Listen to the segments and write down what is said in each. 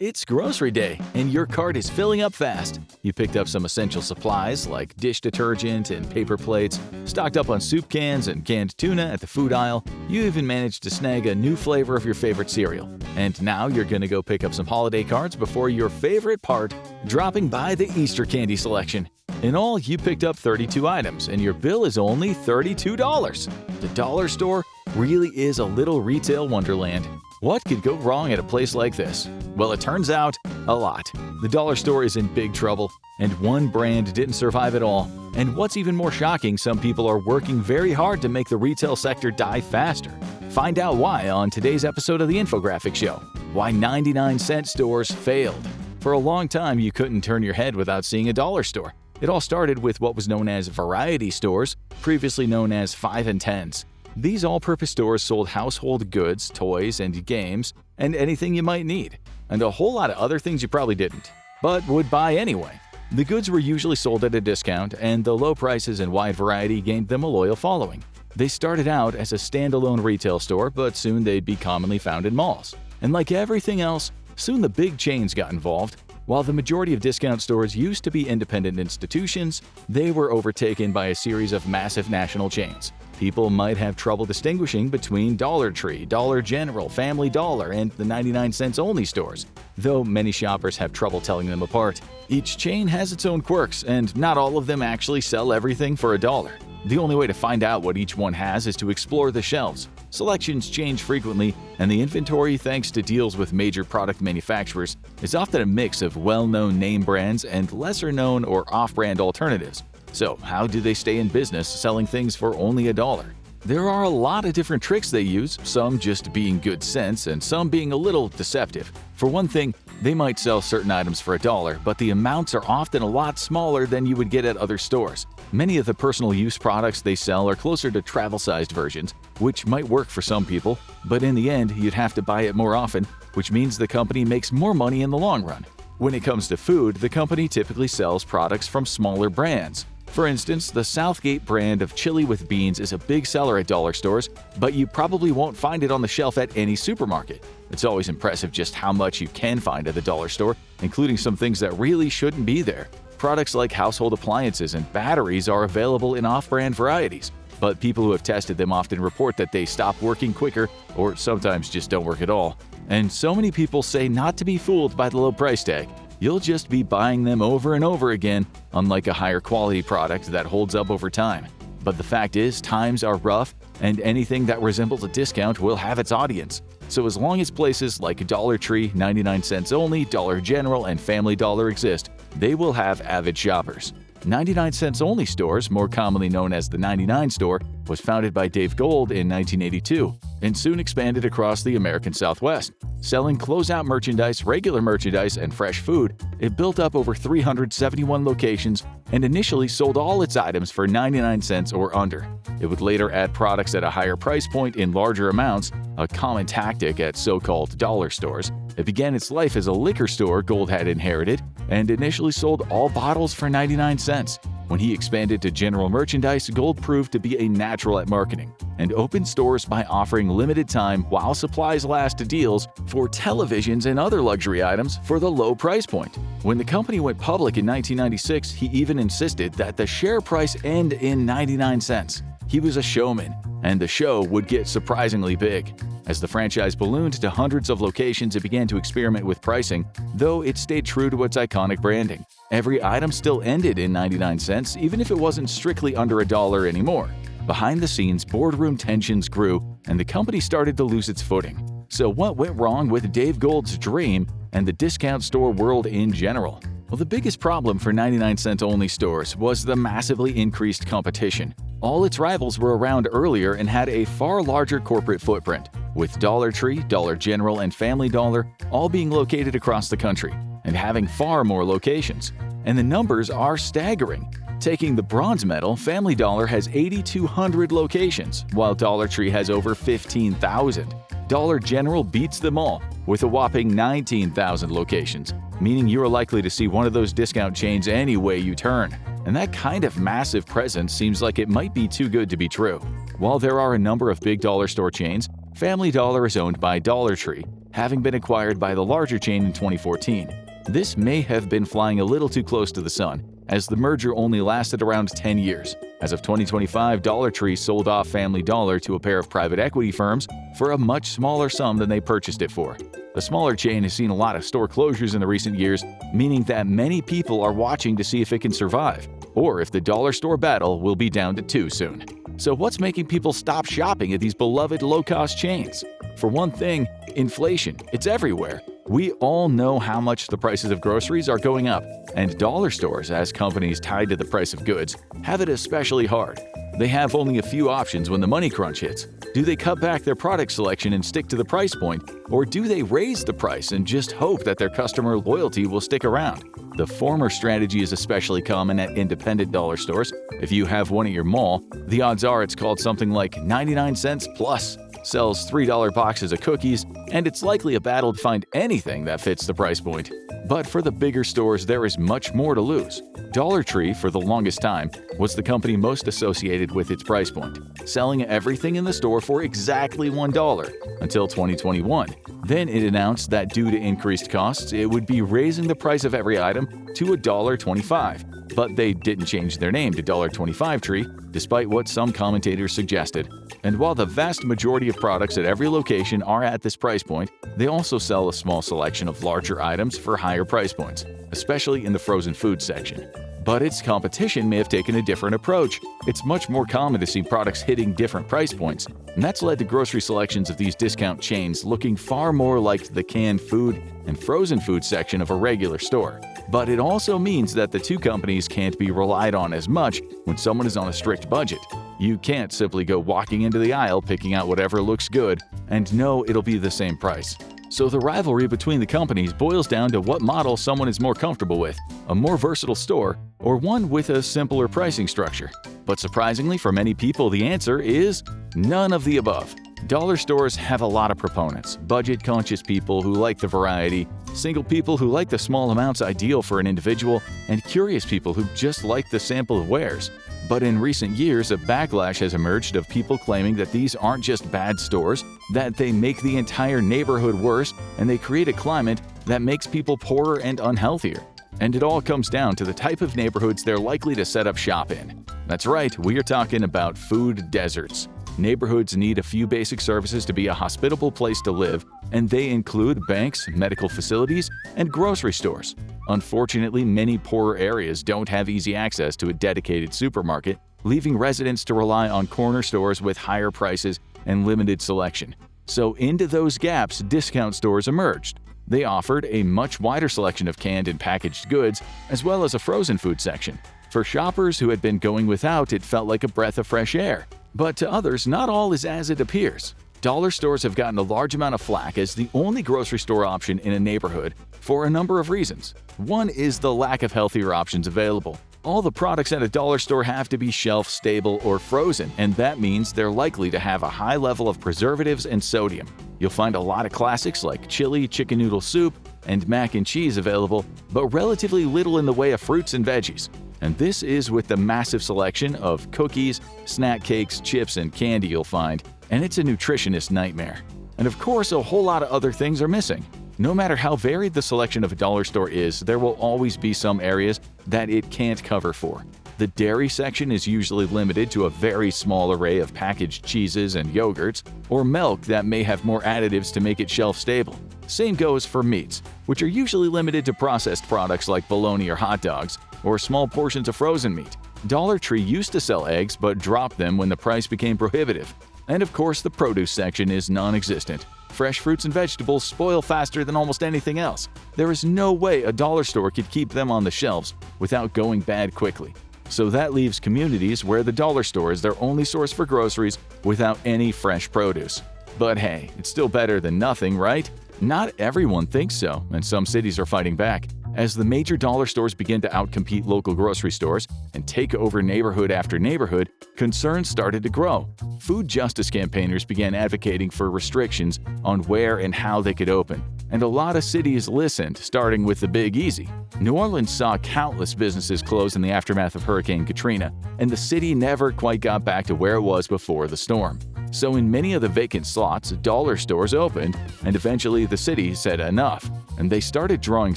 It's grocery day, and your cart is filling up fast. You picked up some essential supplies like dish detergent and paper plates, stocked up on soup cans and canned tuna at the food aisle. You even managed to snag a new flavor of your favorite cereal. And now you're gonna go pick up some holiday cards before your favorite part, dropping by the Easter candy selection. In all, you picked up 32 items, and your bill is only $32. The dollar store really is a little retail wonderland. What could go wrong at a place like this? Well, it turns out, a lot. The dollar store is in big trouble, and one brand didn't survive at all. And what's even more shocking, some people are working very hard to make the retail sector die faster. Find out why on today's episode of The Infographic Show. Why 99-cent stores failed. For a long time, you couldn't turn your head without seeing a dollar store. It all started with what was known as variety stores, previously known as 5 and 10s. These all-purpose stores sold household goods, toys, and games, and anything you might need, and a whole lot of other things you probably didn't, but would buy anyway. The goods were usually sold at a discount, and the low prices and wide variety gained them a loyal following. They started out as a standalone retail store, but soon they'd be commonly found in malls. And like everything else, soon the big chains got involved. While the majority of discount stores used to be independent institutions, they were overtaken by a series of massive national chains. People might have trouble distinguishing between Dollar Tree, Dollar General, Family Dollar, and the 99-cents only stores, though many shoppers have trouble telling them apart. Each chain has its own quirks, and not all of them actually sell everything for $1. The only way to find out what each one has is to explore the shelves. Selections change frequently, and the inventory, thanks to deals with major product manufacturers, is often a mix of well-known name brands and lesser-known or off-brand alternatives. So, how do they stay in business selling things for only $1? There are a lot of different tricks they use, some just being good sense and some being a little deceptive. For one thing, they might sell certain items for $1, but the amounts are often a lot smaller than you would get at other stores. Many of the personal use products they sell are closer to travel-sized versions, which might work for some people, but in the end, you'd have to buy it more often, which means the company makes more money in the long run. When it comes to food, the company typically sells products from smaller brands. For instance, the Southgate brand of chili with beans is a big seller at dollar stores, but you probably won't find it on the shelf at any supermarket. It's always impressive just how much you can find at the dollar store, including some things that really shouldn't be there. Products like household appliances and batteries are available in off-brand varieties, but people who have tested them often report that they stop working quicker or sometimes just don't work at all. And so many people say not to be fooled by the low price tag. You'll just be buying them over and over again, unlike a higher quality product that holds up over time. But the fact is, times are rough, and anything that resembles a discount will have its audience. So as long as places like Dollar Tree, 99-cents only, Dollar General, and Family Dollar exist, they will have avid shoppers. 99-cents only stores, more commonly known as the 99 Store, was founded by Dave Gold in 1982 and soon expanded across the American Southwest. Selling closeout merchandise, regular merchandise, and fresh food, it built up over 371 locations and initially sold all its items for 99 cents or under. It would later add products at a higher price point in larger amounts, a common tactic at so-called dollar stores. It began its life as a liquor store Gold had inherited and initially sold all bottles for 99 cents. When he expanded to general merchandise, Gold proved to be a natural at marketing and opened stores by offering limited time while supplies last deals for televisions and other luxury items for the low price point. When the company went public in 1996, he even insisted that the share price end in 99 cents. He was a showman, and the show would get surprisingly big. As the franchise ballooned to hundreds of locations, it began to experiment with pricing, though it stayed true to its iconic branding. Every item still ended in 99 cents, even if it wasn't strictly under $1 anymore. Behind the scenes, boardroom tensions grew, and the company started to lose its footing. So what went wrong with Dave Gold's dream and the discount store world in general? Well, the biggest problem for 99-cent only stores was the massively increased competition. All its rivals were around earlier and had a far larger corporate footprint, with Dollar Tree, Dollar General, and Family Dollar all being located across the country and having far more locations. And the numbers are staggering. Taking the bronze medal, Family Dollar has 8,200 locations, while Dollar Tree has over 15,000. Dollar General beats them all, with a whopping 19,000 locations, meaning you're likely to see one of those discount chains any way you turn. And that kind of massive presence seems like it might be too good to be true. While there are a number of big dollar store chains, Family Dollar is owned by Dollar Tree, having been acquired by the larger chain in 2014. This may have been flying a little too close to the sun, as the merger only lasted around 10 years. As of 2025, Dollar Tree sold off Family Dollar to a pair of private equity firms for a much smaller sum than they purchased it for. The smaller chain has seen a lot of store closures in the recent years, meaning that many people are watching to see if it can survive, or if the dollar store battle will be down to 2 soon. So what's making people stop shopping at these beloved low-cost chains? For one thing, inflation. It's everywhere. We all know how much the prices of groceries are going up, and dollar stores, as companies tied to the price of goods, have it especially hard. They have only a few options when the money crunch hits. Do they cut back their product selection and stick to the price point, or do they raise the price and just hope that their customer loyalty will stick around? The former strategy is especially common at independent dollar stores. If you have one at your mall, the odds are it's called something like 99 cents plus, sells $3 boxes of cookies, and it's likely a battle to find anything that fits the price point. But for the bigger stores, there is much more to lose. Dollar Tree, for the longest time, was the company most associated with its price point, selling everything in the store for exactly $1 until 2021. Then it announced that due to increased costs, it would be raising the price of every item to $1.25. But they didn't change their name to $1.25 Tree, despite what some commentators suggested. And while the vast majority of products at every location are at this price point, they also sell a small selection of larger items for higher price points, especially in the frozen food section. But its competition may have taken a different approach. It's much more common to see products hitting different price points, and that's led to grocery selections of these discount chains looking far more like the canned food and frozen food section of a regular store. But it also means that the two companies can't be relied on as much when someone is on a strict budget. You can't simply go walking into the aisle picking out whatever looks good and know it'll be the same price. So the rivalry between the companies boils down to what model someone is more comfortable with, a more versatile store or one with a simpler pricing structure. But surprisingly for many people, the answer is none of the above. Dollar stores have a lot of proponents: budget-conscious people who like the variety, single people who like the small amounts ideal for an individual, and curious people who just like the sample of wares. But in recent years, a backlash has emerged of people claiming that these aren't just bad stores, that they make the entire neighborhood worse, and they create a climate that makes people poorer and unhealthier. And it all comes down to the type of neighborhoods they're likely to set up shop in. That's right, we are talking about food deserts. Neighborhoods need a few basic services to be a hospitable place to live, and they include banks, medical facilities, and grocery stores. Unfortunately, many poorer areas don't have easy access to a dedicated supermarket, leaving residents to rely on corner stores with higher prices and limited selection. So into those gaps, discount stores emerged. They offered a much wider selection of canned and packaged goods, as well as a frozen food section. For shoppers who had been going without, it felt like a breath of fresh air. But to others, not all is as it appears. Dollar stores have gotten a large amount of flack as the only grocery store option in a neighborhood for a number of reasons. One is the lack of healthier options available. All the products at a dollar store have to be shelf-stable or frozen, and that means they're likely to have a high level of preservatives and sodium. You'll find a lot of classics like chili, chicken noodle soup, and mac and cheese available, but relatively little in the way of fruits and veggies. And this is with the massive selection of cookies, snack cakes, chips, and candy you'll find, and it's a nutritionist nightmare. And of course, a whole lot of other things are missing. No matter how varied the selection of a dollar store is, there will always be some areas that it can't cover for. The dairy section is usually limited to a very small array of packaged cheeses and yogurts, or milk that may have more additives to make it shelf-stable. Same goes for meats, which are usually limited to processed products like bologna or hot dogs, or small portions of frozen meat. Dollar Tree used to sell eggs but dropped them when the price became prohibitive. And of course, the produce section is non-existent. Fresh fruits and vegetables spoil faster than almost anything else. There is no way a dollar store could keep them on the shelves without going bad quickly. So that leaves communities where the dollar store is their only source for groceries without any fresh produce. But hey, it's still better than nothing, right? Not everyone thinks so, and some cities are fighting back. As the major dollar stores begin to outcompete local grocery stores and take over neighborhood after neighborhood, concerns started to grow. Food justice campaigners began advocating for restrictions on where and how they could open, and a lot of cities listened, starting with the Big Easy. New Orleans saw countless businesses close in the aftermath of Hurricane Katrina, and the city never quite got back to where it was before the storm. So in many of the vacant slots, dollar stores opened, and eventually the city said enough, and they started drawing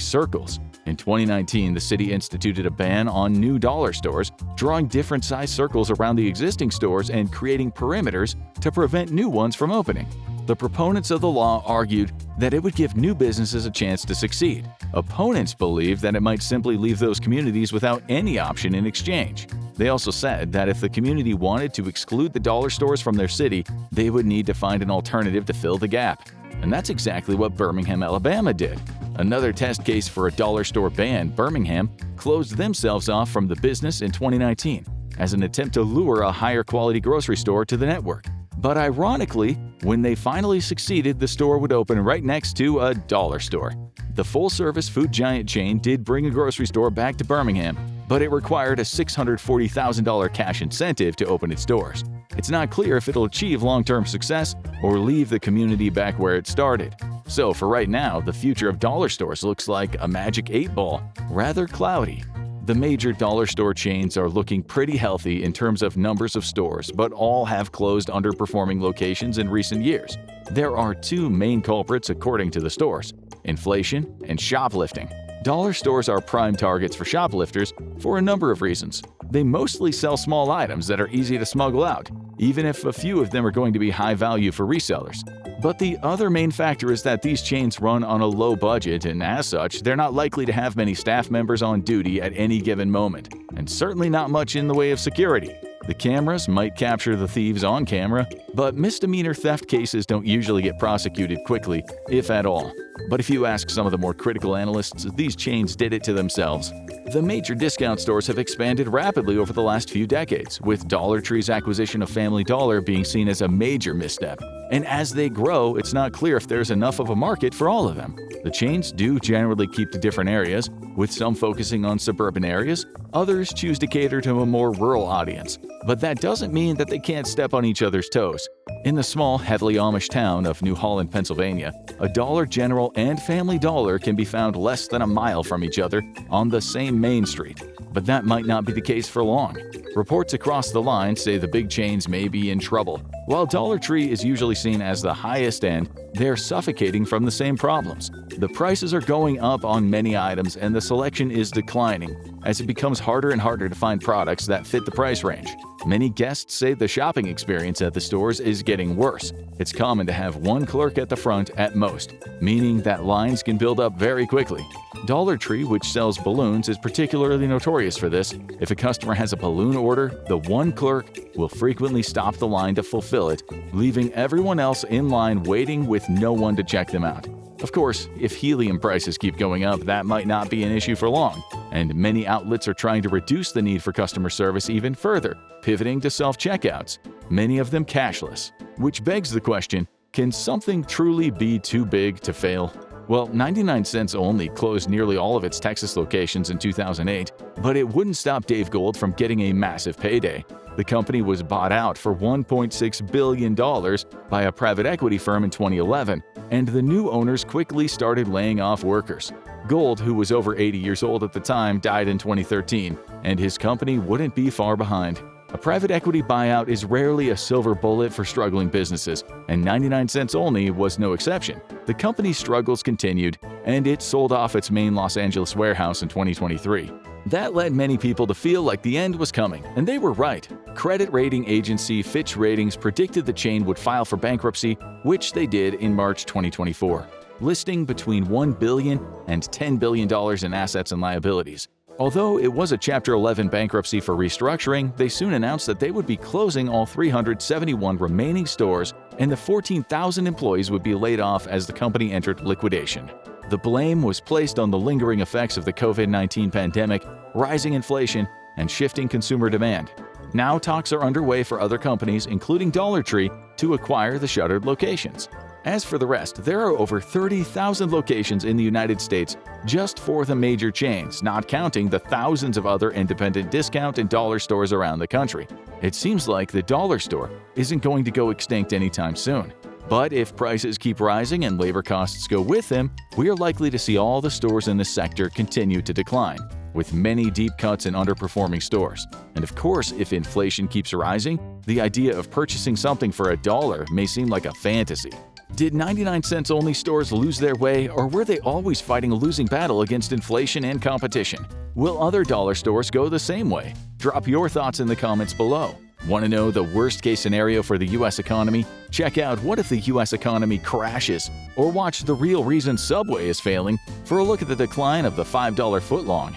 circles. In 2019, the city instituted a ban on new dollar stores, drawing different size circles around the existing stores and creating perimeters to prevent new ones from opening. The proponents of the law argued that it would give new businesses a chance to succeed. Opponents believed that it might simply leave those communities without any option in exchange. They also said that if the community wanted to exclude the dollar stores from their city, they would need to find an alternative to fill the gap. And that's exactly what Birmingham, Alabama did. Another test case for a dollar store ban, Birmingham closed themselves off from the business in 2019 as an attempt to lure a higher quality grocery store to the network. But ironically, when they finally succeeded, the store would open right next to a dollar store. The full-service food giant chain did bring a grocery store back to Birmingham, but it required a $640,000 cash incentive to open its doors. It's not clear if it'll achieve long-term success or leave the community back where it started. So for right now, the future of dollar stores looks like a magic 8-ball, rather cloudy. The major dollar store chains are looking pretty healthy in terms of numbers of stores, but all have closed underperforming locations in recent years. There are two main culprits according to the stores: inflation and shoplifting. Dollar stores are prime targets for shoplifters for a number of reasons. They mostly sell small items that are easy to smuggle out, even if a few of them are going to be high value for resellers. But the other main factor is that these chains run on a low budget, and as such, they're not likely to have many staff members on duty at any given moment, and certainly not much in the way of security. The cameras might capture the thieves on camera, but misdemeanor theft cases don't usually get prosecuted quickly, if at all. But if you ask some of the more critical analysts, these chains did it to themselves. The major discount stores have expanded rapidly over the last few decades, with Dollar Tree's acquisition of Family Dollar being seen as a major misstep. And as they grow, it's not clear if there's enough of a market for all of them. The chains do generally keep to different areas, with some focusing on suburban areas, others choose to cater to a more rural audience. But that doesn't mean that they can't step on each other's toes. In the small, heavily Amish town of New Holland, Pennsylvania, a Dollar General and Family Dollar can be found less than a mile from each other on the same main street. But that might not be the case for long. Reports across the line say the big chains may be in trouble. While Dollar Tree is usually seen as the highest end, they're suffocating from the same problems. The prices are going up on many items and the selection is declining as it becomes harder and harder to find products that fit the price range. Many guests say the shopping experience at the stores is getting worse. It's common to have one clerk at the front at most, meaning that lines can build up very quickly. Dollar Tree, which sells balloons, is particularly notorious for this. If a customer has a balloon order, the one clerk will frequently stop the line to fulfill it, leaving everyone else in line waiting with no one to check them out. Of course, if helium prices keep going up, that might not be an issue for long, and many outlets are trying to reduce the need for customer service even further, pivoting to self-checkouts, many of them cashless. Which begs the question, can something truly be too big to fail? Well, 99 Cents Only closed nearly all of its Texas locations in 2008, but it wouldn't stop Dave Gold from getting a massive payday. The company was bought out for $1.6 billion by a private equity firm in 2011, and the new owners quickly started laying off workers. Gold, who was over 80 years old at the time, died in 2013, and his company wouldn't be far behind. A private equity buyout is rarely a silver bullet for struggling businesses, and 99 Cents Only was no exception. The company's struggles continued, and it sold off its main Los Angeles warehouse in 2023. That led many people to feel like the end was coming, and they were right. Credit rating agency Fitch Ratings predicted the chain would file for bankruptcy, which they did in March 2024, listing between $1 billion and $10 billion in assets and liabilities. Although it was a Chapter 11 bankruptcy for restructuring, they soon announced that they would be closing all 371 remaining stores and the 14,000 employees would be laid off as the company entered liquidation. The blame was placed on the lingering effects of the COVID-19 pandemic, rising inflation, and shifting consumer demand. Now talks are underway for other companies, including Dollar Tree, to acquire the shuttered locations. As for the rest, there are over 30,000 locations in the United States just for the major chains, not counting the thousands of other independent discount and dollar stores around the country. It seems like the dollar store isn't going to go extinct anytime soon. But if prices keep rising and labor costs go with them, we are likely to see all the stores in this sector continue to decline. with many deep cuts in underperforming stores. And of course, if inflation keeps rising, the idea of purchasing something for $1 may seem like a fantasy. Did 99-cents only stores lose their way, or were they always fighting a losing battle against inflation and competition? Will other dollar stores go the same way? Drop your thoughts in the comments below. Want to know the worst-case scenario for the U.S. economy? Check out What If the U.S. Economy Crashes? Or watch The Real Reason Subway is Failing for a look at the decline of the $5 footlong.